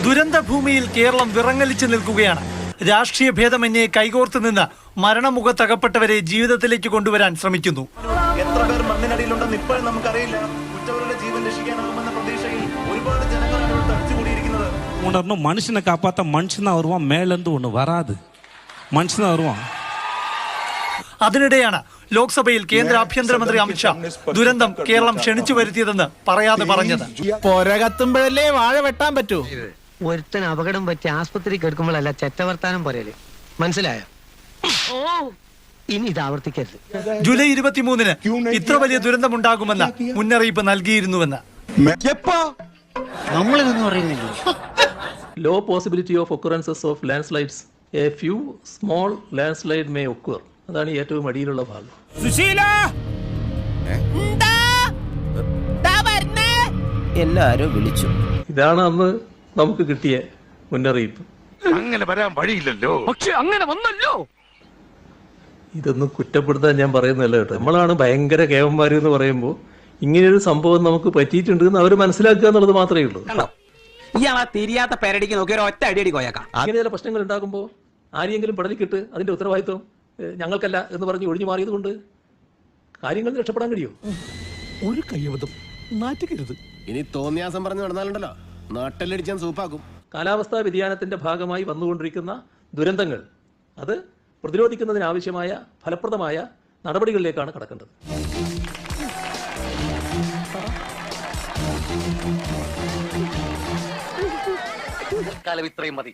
ദുരന്ത ഭൂമിയിൽ കേരളം വിറങ്ങലിച്ചു നിൽക്കുകയാണ്. രാഷ്ട്രീയ ഭേദമന്യേ കൈകോർത്ത് നിന്ന് മരണമുഖത്തകപ്പെട്ടവരെ ജീവിതത്തിലേക്ക് കൊണ്ടുവരാൻ ശ്രമിക്കുന്നു. എത്ര പേർ മണ്ണിനടിയിലുണ്ടെന്ന് ഇപ്പോഴും നമുക്കറിയില്ല. ഉറ്റവരുടെ ജീവൻ രക്ഷിക്കാനാകുമെന്ന പ്രതീക്ഷയിൽ ഒരുപാട് ജനങ്ങളാണ് തടിച്ചുകൂടിയിരിക്കുന്നത്. உணரணும் மனுஷனை காப்பாற்ற மனுஷன் தான் வருவான், மேலேருந்து ஒன்று வராது, മനുഷ്യൻ தான் வருவான். അതിനിടെയാണ് ലോക്സഭയിൽ കേന്ദ്ര ആഭ്യന്തരമന്ത്രി അമിത്ഷാ ദുരന്തം കേരളം ക്ഷണിച്ചു വരുത്തിയതെന്ന് പറയാതെ പറഞ്ഞത്. പൊര കത്തുമ്പോഴല്ലേ വാഴ വെട്ടാൻ പറ്റൂ. ഒരുത്തൻ അപകടം പറ്റി ആസ്പത്രി എടുക്കുമ്പോഴല്ല ചെറ്റവർത്താനം പോരല്, മനസ്സിലായോ? ഇനി ഇത് ആവർത്തിക്കരുത്. ജൂലൈ 23-ന് ഇത്ര വലിയ ദുരന്തമുണ്ടാകുമെന്ന് മുന്നറിയിപ്പ് നൽകിയിരുന്നുവെന്ന്. Low possibility of occurrences of landslides. A few small landslide may occur. അതാണ് ഏറ്റവും അടിയിലുള്ള ഭാഗം. എല്ലാരും വിളിച്ചു. ഇതാണ് അന്ന് നമുക്ക് കിട്ടിയ മുന്നറിയിപ്പ്. അങ്ങനെ വരാൻ വഴിയില്ലല്ലോ, പക്ഷെ അങ്ങനെ വന്നല്ലോ. ഇതൊന്നും കുറ്റപ്പെടുത്താൻ ഞാൻ പറയുന്നതല്ല കേട്ടോ. നമ്മളാണ് ഭയങ്കര കേവന്മാര് എന്ന് പറയുമ്പോൾ ഇങ്ങനെയൊരു സംഭവം നമുക്ക് പറ്റിയിട്ടുണ്ട് എന്ന് അവർ മനസ്സിലാക്കുക എന്നുള്ളത് മാത്രമേ ഉള്ളൂ. ഇയാളാ തിരിയാത്ത പേരടിക്ക് നോക്കി ഒറ്റ അടിയടി കോയക്കാം. അങ്ങനെ ചില പ്രശ്നങ്ങൾ ഉണ്ടാകുമ്പോൾ ആരെങ്കിലും പടലിക്കിട്ട് അതിന്റെ ഉത്തരവാദിത്വം ഞങ്ങൾക്കല്ല എന്ന് പറഞ്ഞ് ഒഴിഞ്ഞു മാറിയത് കൊണ്ട് കാര്യങ്ങളിൽ രക്ഷപ്പെടാൻ കഴിയും. ഒരു കയ്യബദ്ധം നാറ്റുകരുത്. ഇനി തോന്നിയാസം പറഞ്ഞു നടന്നാലുണ്ടല്ലോ നാട്ടിലടിച്ചാൻ സൂപ്പാക്കും. കാലാവസ്ഥാ വ്യതിയാനത്തിന്റെ ഭാഗമായി വന്നുകൊണ്ടിരിക്കുന്ന ദുരന്തങ്ങൾ അത് പ്രതിരോധിക്കുന്നതിനാവശ്യമായ ഫലപ്രദമായ നടപടികളിലേക്കാണ് കടക്കേണ്ടത്. ഇത്രയും മതി.